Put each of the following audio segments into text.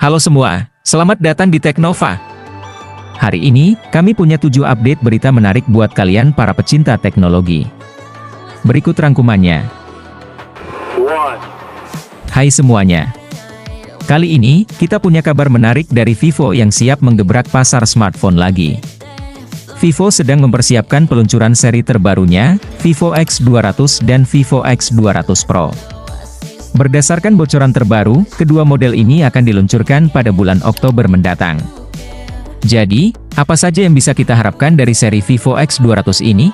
Halo semua, selamat datang di Teknova. Hari ini, kami punya 7 update berita menarik buat kalian para pecinta teknologi. Berikut rangkumannya. Hai semuanya. Kali ini, kita punya kabar menarik dari Vivo yang siap menggebrak pasar smartphone lagi. Vivo sedang mempersiapkan peluncuran seri terbarunya, Vivo X200 dan Vivo X200 Pro. Berdasarkan bocoran terbaru, kedua model ini akan diluncurkan pada bulan Oktober mendatang. Jadi, apa saja yang bisa kita harapkan dari seri Vivo X200 ini?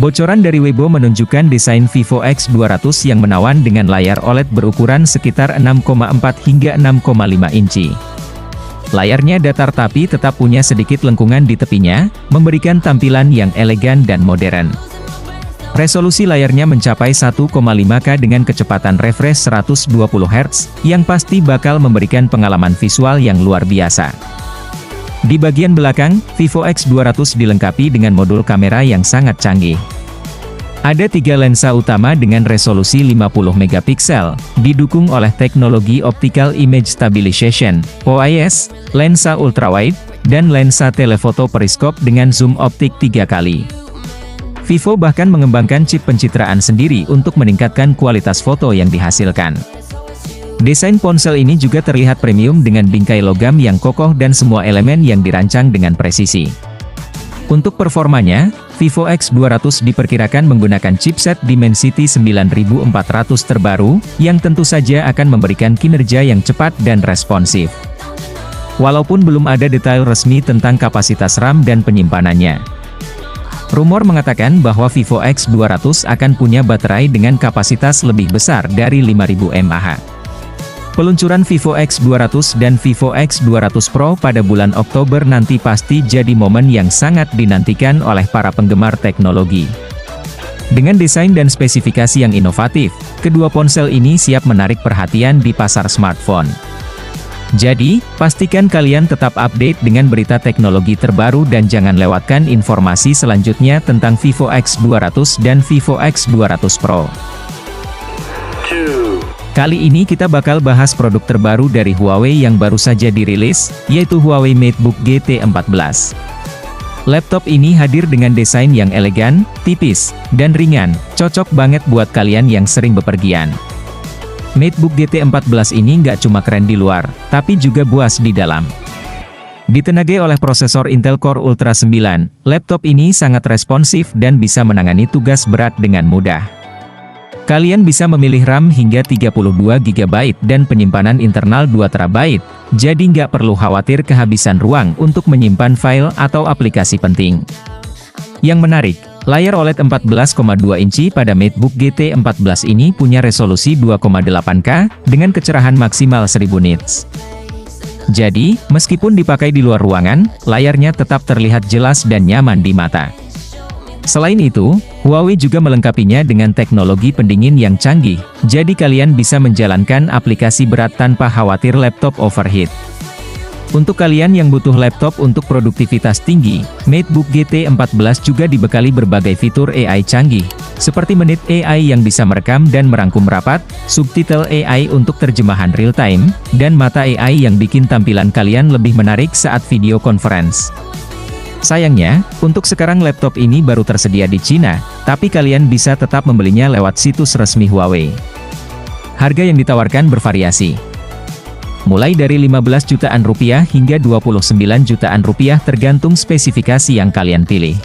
Bocoran dari Weibo menunjukkan desain Vivo X200 yang menawan dengan layar OLED berukuran sekitar 6,4 hingga 6,5 inci. Layarnya datar tapi tetap punya sedikit lengkungan di tepinya, memberikan tampilan yang elegan dan modern. Resolusi layarnya mencapai 1,5K dengan kecepatan refresh 120 Hz, yang pasti bakal memberikan pengalaman visual yang luar biasa. Di bagian belakang, Vivo X200 dilengkapi dengan modul kamera yang sangat canggih. Ada 3 lensa utama dengan resolusi 50 megapiksel, didukung oleh teknologi Optical Image Stabilization, OIS, lensa ultrawide, dan lensa telefoto periskop dengan zoom optik 3 kali. Vivo bahkan mengembangkan chip pencitraan sendiri untuk meningkatkan kualitas foto yang dihasilkan. Desain ponsel ini juga terlihat premium dengan bingkai logam yang kokoh dan semua elemen yang dirancang dengan presisi. Untuk performanya, Vivo X200 diperkirakan menggunakan chipset Dimensity 9400 terbaru, yang tentu saja akan memberikan kinerja yang cepat dan responsif. Walaupun belum ada detail resmi tentang kapasitas RAM dan penyimpanannya. Rumor mengatakan bahwa Vivo X200 akan punya baterai dengan kapasitas lebih besar dari 5000 mAh. Peluncuran Vivo X200 dan Vivo X200 Pro pada bulan Oktober nanti pasti jadi momen yang sangat dinantikan oleh para penggemar teknologi. Dengan desain dan spesifikasi yang inovatif, kedua ponsel ini siap menarik perhatian di pasar smartphone. Jadi, pastikan kalian tetap update dengan berita teknologi terbaru dan jangan lewatkan informasi selanjutnya tentang Vivo X200 dan Vivo X200 Pro. Kali ini kita bakal bahas produk terbaru dari Huawei yang baru saja dirilis, yaitu Huawei MateBook GT14. Laptop ini hadir dengan desain yang elegan, tipis, dan ringan, cocok banget buat kalian yang sering bepergian. MateBook GT14 ini nggak cuma keren di luar, tapi juga buas di dalam. Ditenagai oleh prosesor Intel Core Ultra 9, laptop ini sangat responsif dan bisa menangani tugas berat dengan mudah. Kalian bisa memilih RAM hingga 32 GB dan penyimpanan internal 2 TB, jadi nggak perlu khawatir kehabisan ruang untuk menyimpan file atau aplikasi penting. Yang menarik, layar OLED 14,2 inci pada MateBook GT14 ini punya resolusi 2,8K, dengan kecerahan maksimal 1000 nits. Jadi, meskipun dipakai di luar ruangan, layarnya tetap terlihat jelas dan nyaman di mata. Selain itu, Huawei juga melengkapinya dengan teknologi pendingin yang canggih, jadi kalian bisa menjalankan aplikasi berat tanpa khawatir laptop overheat. Untuk kalian yang butuh laptop untuk produktivitas tinggi, MateBook GT14 juga dibekali berbagai fitur AI canggih, seperti Menit AI yang bisa merekam dan merangkum rapat, Subtitle AI untuk terjemahan real-time, dan Mata AI yang bikin tampilan kalian lebih menarik saat video conference. Sayangnya, untuk sekarang laptop ini baru tersedia di Cina, tapi kalian bisa tetap membelinya lewat situs resmi Huawei. Harga yang ditawarkan bervariasi, mulai dari 15 jutaan rupiah hingga 29 jutaan rupiah tergantung spesifikasi yang kalian pilih.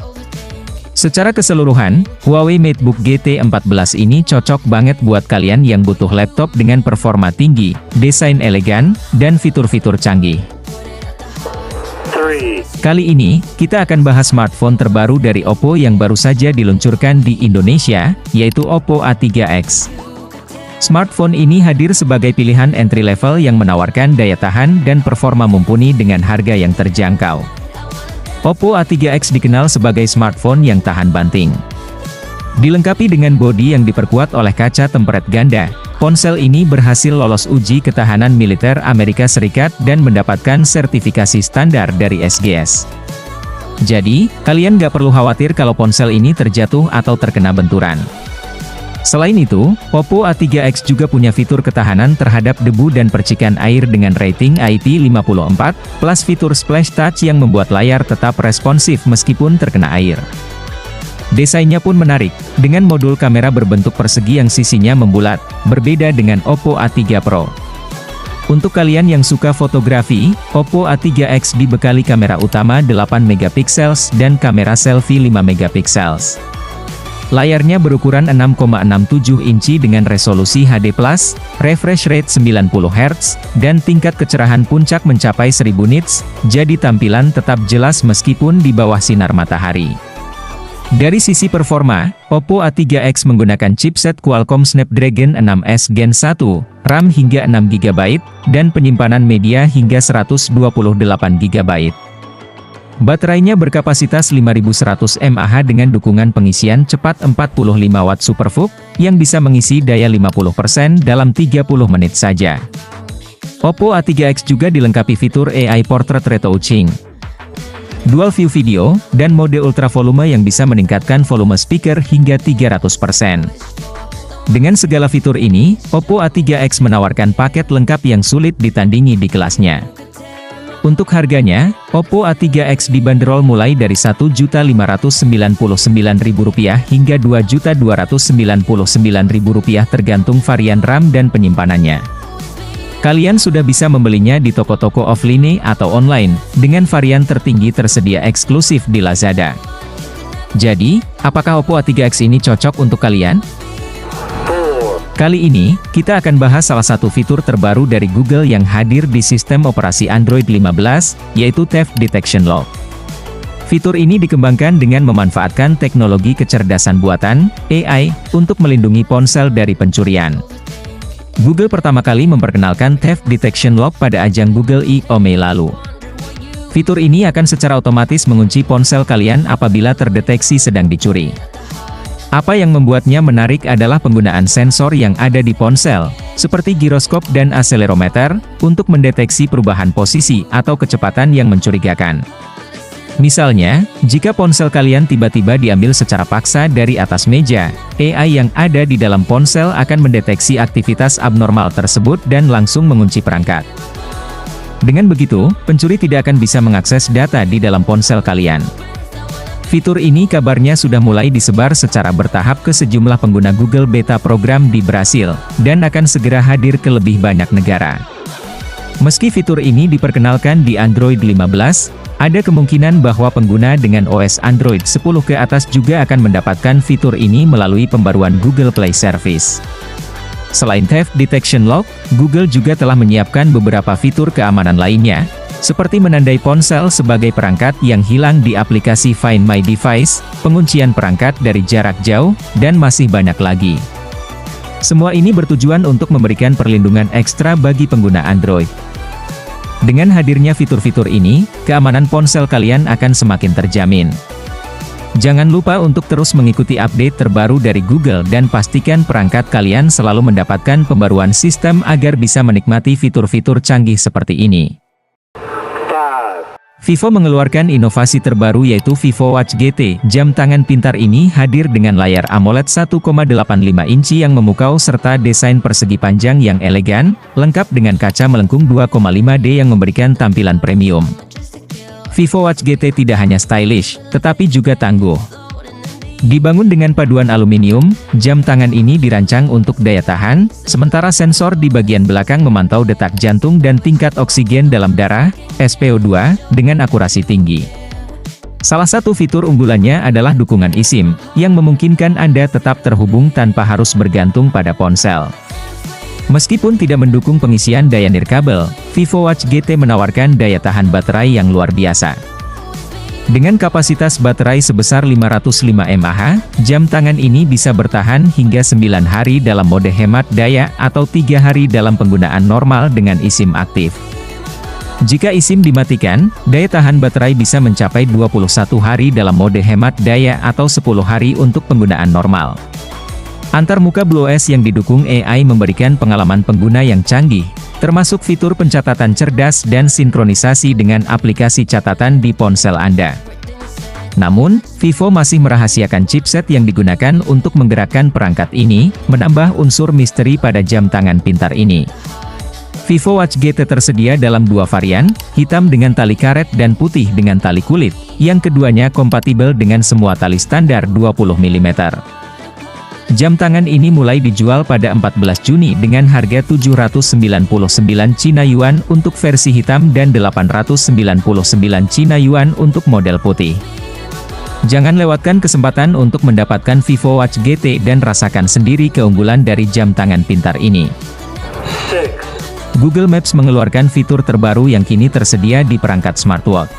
Secara keseluruhan, Huawei MateBook GT14 ini cocok banget buat kalian yang butuh laptop dengan performa tinggi, desain elegan, dan fitur-fitur canggih. Kali ini, kita akan bahas smartphone terbaru dari Oppo yang baru saja diluncurkan di Indonesia, yaitu Oppo A3X. Smartphone ini hadir sebagai pilihan entry level yang menawarkan daya tahan dan performa mumpuni dengan harga yang terjangkau. Oppo A3X dikenal sebagai smartphone yang tahan banting. Dilengkapi dengan bodi yang diperkuat oleh kaca temperet ganda, ponsel ini berhasil lolos uji ketahanan militer Amerika Serikat dan mendapatkan sertifikasi standar dari SGS. Jadi, kalian nggak perlu khawatir kalau ponsel ini terjatuh atau terkena benturan. Selain itu, Oppo A3X juga punya fitur ketahanan terhadap debu dan percikan air dengan rating IP54, plus fitur Splash Touch yang membuat layar tetap responsif meskipun terkena air. Desainnya pun menarik, dengan modul kamera berbentuk persegi yang sisinya membulat, berbeda dengan Oppo A3 Pro. Untuk kalian yang suka fotografi, Oppo A3X dibekali kamera utama 8MP dan kamera selfie 5MP. Layarnya berukuran 6,67 inci dengan resolusi HD+, refresh rate 90Hz, dan tingkat kecerahan puncak mencapai 1000 nits, jadi tampilan tetap jelas meskipun di bawah sinar matahari. Dari sisi performa, Oppo A3X menggunakan chipset Qualcomm Snapdragon 6S Gen 1, RAM hingga 6GB, dan penyimpanan media hingga 128GB. Baterainya berkapasitas 5100 mAh dengan dukungan pengisian cepat 45W SuperVOOC, yang bisa mengisi daya 50% dalam 30 menit saja. Oppo A3X juga dilengkapi fitur AI Portrait Retouching, Dual View Video, dan mode ultra volume yang bisa meningkatkan volume speaker hingga 300%. Dengan segala fitur ini, Oppo A3X menawarkan paket lengkap yang sulit ditandingi di kelasnya. Untuk harganya, Oppo A3X dibanderol mulai dari Rp1.599.000 hingga Rp2.299.000 tergantung varian RAM dan penyimpanannya. Kalian sudah bisa membelinya di toko-toko offline atau online, dengan varian tertinggi tersedia eksklusif di Lazada. Jadi, apakah Oppo A3X ini cocok untuk kalian? Kali ini, kita akan bahas salah satu fitur terbaru dari Google yang hadir di sistem operasi Android 15, yaitu Theft Detection Lock. Fitur ini dikembangkan dengan memanfaatkan teknologi kecerdasan buatan, AI, untuk melindungi ponsel dari pencurian. Google pertama kali memperkenalkan Theft Detection Lock pada ajang Google I/O Mei lalu. Fitur ini akan secara otomatis mengunci ponsel kalian apabila terdeteksi sedang dicuri. Apa yang membuatnya menarik adalah penggunaan sensor yang ada di ponsel, seperti giroskop dan akselerometer, untuk mendeteksi perubahan posisi atau kecepatan yang mencurigakan. Misalnya, jika ponsel kalian tiba-tiba diambil secara paksa dari atas meja, AI yang ada di dalam ponsel akan mendeteksi aktivitas abnormal tersebut dan langsung mengunci perangkat. Dengan begitu, pencuri tidak akan bisa mengakses data di dalam ponsel kalian. Fitur ini kabarnya sudah mulai disebar secara bertahap ke sejumlah pengguna Google Beta program di Brasil, dan akan segera hadir ke lebih banyak negara. Meski fitur ini diperkenalkan di Android 15, ada kemungkinan bahwa pengguna dengan OS Android 10 ke atas juga akan mendapatkan fitur ini melalui pembaruan Google Play Service. Selain Theft Detection Lock, Google juga telah menyiapkan beberapa fitur keamanan lainnya, seperti menandai ponsel sebagai perangkat yang hilang di aplikasi Find My Device, penguncian perangkat dari jarak jauh, dan masih banyak lagi. Semua ini bertujuan untuk memberikan perlindungan ekstra bagi pengguna Android. Dengan hadirnya fitur-fitur ini, keamanan ponsel kalian akan semakin terjamin. Jangan lupa untuk terus mengikuti update terbaru dari Google dan pastikan perangkat kalian selalu mendapatkan pembaruan sistem agar bisa menikmati fitur-fitur canggih seperti ini. Vivo mengeluarkan inovasi terbaru yaitu Vivo Watch GT. Jam tangan pintar ini hadir dengan layar AMOLED 1,85 inci yang memukau serta desain persegi panjang yang elegan, lengkap dengan kaca melengkung 2,5D yang memberikan tampilan premium. Vivo Watch GT tidak hanya stylish, tetapi juga tangguh. Dibangun dengan paduan aluminium, jam tangan ini dirancang untuk daya tahan, sementara sensor di bagian belakang memantau detak jantung dan tingkat oksigen dalam darah, SpO2, dengan akurasi tinggi. Salah satu fitur unggulannya adalah dukungan eSIM, yang memungkinkan Anda tetap terhubung tanpa harus bergantung pada ponsel. Meskipun tidak mendukung pengisian daya nirkabel, Vivo Watch GT menawarkan daya tahan baterai yang luar biasa. Dengan kapasitas baterai sebesar 505 mAh, jam tangan ini bisa bertahan hingga 9 hari dalam mode hemat daya atau 3 hari dalam penggunaan normal dengan eSIM aktif. Jika eSIM dimatikan, daya tahan baterai bisa mencapai 21 hari dalam mode hemat daya atau 10 hari untuk penggunaan normal. Antarmuka BlueOS yang didukung AI memberikan pengalaman pengguna yang canggih, termasuk fitur pencatatan cerdas dan sinkronisasi dengan aplikasi catatan di ponsel Anda. Namun, Vivo masih merahasiakan chipset yang digunakan untuk menggerakkan perangkat ini, menambah unsur misteri pada jam tangan pintar ini. Vivo Watch GT tersedia dalam dua varian, hitam dengan tali karet dan putih dengan tali kulit, yang keduanya kompatibel dengan semua tali standar 20 mm. Jam tangan ini mulai dijual pada 14 Juni dengan harga 799 Cina Yuan untuk versi hitam dan 899 Cina Yuan untuk model putih. Jangan lewatkan kesempatan untuk mendapatkan Vivo Watch GT dan rasakan sendiri keunggulan dari jam tangan pintar ini. Google Maps mengeluarkan fitur terbaru yang kini tersedia di perangkat smartwatch.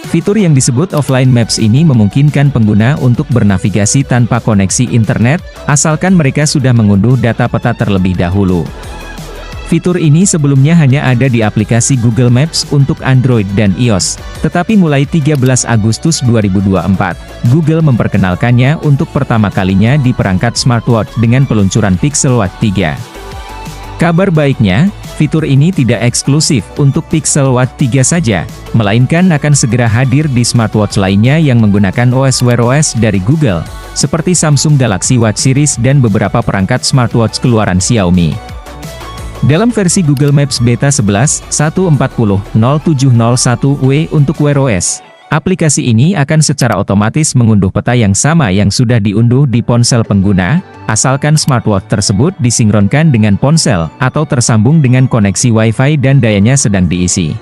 Fitur yang disebut Offline Maps ini memungkinkan pengguna untuk bernavigasi tanpa koneksi internet, asalkan mereka sudah mengunduh data peta terlebih dahulu. Fitur ini sebelumnya hanya ada di aplikasi Google Maps untuk Android dan iOS, tetapi mulai 13 Agustus 2024, Google memperkenalkannya untuk pertama kalinya di perangkat smartwatch dengan peluncuran Pixel Watch 3. Kabar baiknya, fitur ini tidak eksklusif untuk Pixel Watch 3 saja, melainkan akan segera hadir di smartwatch lainnya yang menggunakan OS Wear OS dari Google, seperti Samsung Galaxy Watch Series dan beberapa perangkat smartwatch keluaran Xiaomi. Dalam versi Google Maps Beta 11.140.0701W untuk Wear OS, aplikasi ini akan secara otomatis mengunduh peta yang sama yang sudah diunduh di ponsel pengguna, asalkan smartwatch tersebut disinkronkan dengan ponsel, atau tersambung dengan koneksi Wi-Fi dan dayanya sedang diisi.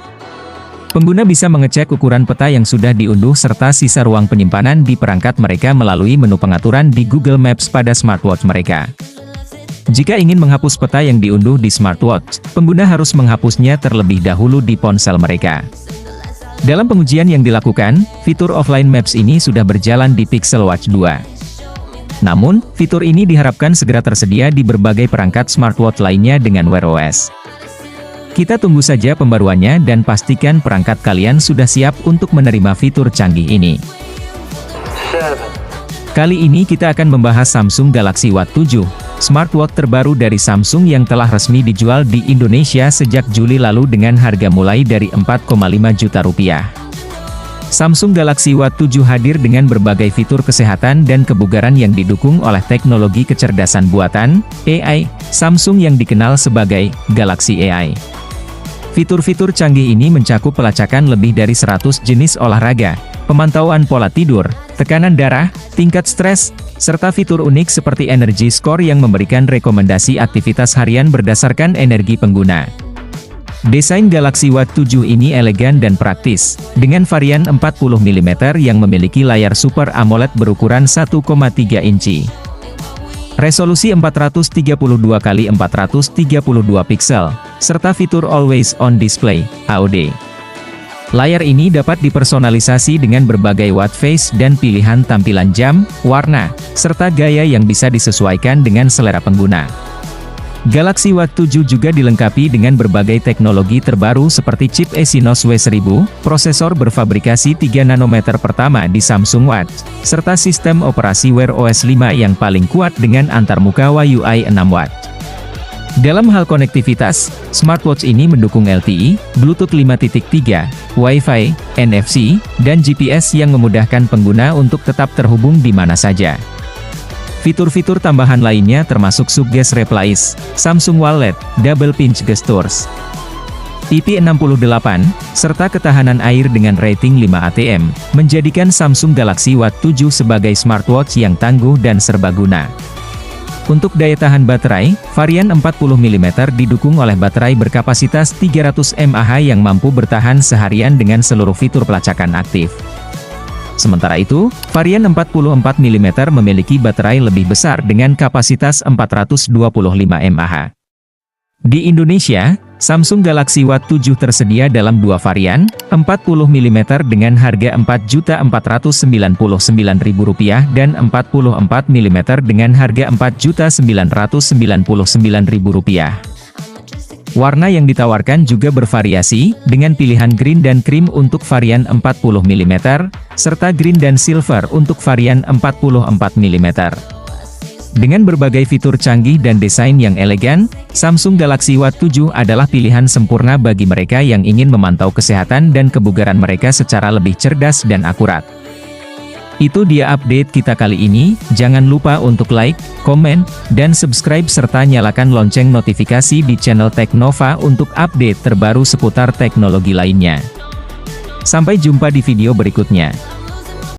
Pengguna bisa mengecek ukuran peta yang sudah diunduh serta sisa ruang penyimpanan di perangkat mereka melalui menu pengaturan di Google Maps pada smartwatch mereka. Jika ingin menghapus peta yang diunduh di smartwatch, pengguna harus menghapusnya terlebih dahulu di ponsel mereka. Dalam pengujian yang dilakukan, fitur Offline Maps ini sudah berjalan di Pixel Watch 2. Namun, fitur ini diharapkan segera tersedia di berbagai perangkat smartwatch lainnya dengan Wear OS. Kita tunggu saja pembaruannya dan pastikan perangkat kalian sudah siap untuk menerima fitur canggih ini. Kali ini kita akan membahas Samsung Galaxy Watch 7, smartwatch terbaru dari Samsung yang telah resmi dijual di Indonesia sejak Juli lalu dengan harga mulai dari Rp4,5 juta. Samsung Galaxy Watch 7 hadir dengan berbagai fitur kesehatan dan kebugaran yang didukung oleh teknologi kecerdasan buatan, AI, Samsung yang dikenal sebagai Galaxy AI. Fitur-fitur canggih ini mencakup pelacakan lebih dari 100 jenis olahraga, pemantauan pola tidur, tekanan darah, tingkat stres, serta fitur unik seperti Energy Score yang memberikan rekomendasi aktivitas harian berdasarkan energi pengguna. Desain Galaxy Watch 7 ini elegan dan praktis, dengan varian 40 mm yang memiliki layar Super AMOLED berukuran 1,3 inci. Resolusi 432x432 piksel, serta fitur Always On Display, AOD. Layar ini dapat dipersonalisasi dengan berbagai watch face dan pilihan tampilan jam, warna, serta gaya yang bisa disesuaikan dengan selera pengguna. Galaxy Watch 7 juga dilengkapi dengan berbagai teknologi terbaru seperti chip Exynos W1000, prosesor berfabrikasi 3 nanometer pertama di Samsung Watch, serta sistem operasi Wear OS 5 yang paling kuat dengan antarmuka WiUI 6W. Dalam hal konektivitas, smartwatch ini mendukung LTE, Bluetooth 5.3, Wi-Fi, NFC, dan GPS yang memudahkan pengguna untuk tetap terhubung di mana saja. Fitur-fitur tambahan lainnya termasuk Suggest Replies, Samsung Wallet, Double Pinch Gestures, IP68, serta ketahanan air dengan rating 5 ATM, menjadikan Samsung Galaxy Watch 7 sebagai smartwatch yang tangguh dan serbaguna. Untuk daya tahan baterai, varian 40 mm didukung oleh baterai berkapasitas 300 mAh yang mampu bertahan seharian dengan seluruh fitur pelacakan aktif. Sementara itu, varian 44 mm memiliki baterai lebih besar dengan kapasitas 425 mAh. Di Indonesia, Samsung Galaxy Watch 7 tersedia dalam dua varian, 40 mm dengan harga Rp4.499.000 dan 44 mm dengan harga Rp4.999.000. Warna yang ditawarkan juga bervariasi, dengan pilihan green dan cream untuk varian 40 mm, serta green dan silver untuk varian 44 mm. Dengan berbagai fitur canggih dan desain yang elegan, Samsung Galaxy Watch 7 adalah pilihan sempurna bagi mereka yang ingin memantau kesehatan dan kebugaran mereka secara lebih cerdas dan akurat. Itu dia update kita kali ini, jangan lupa untuk like, komen, dan subscribe serta nyalakan lonceng notifikasi di channel Teknova untuk update terbaru seputar teknologi lainnya. Sampai jumpa di video berikutnya.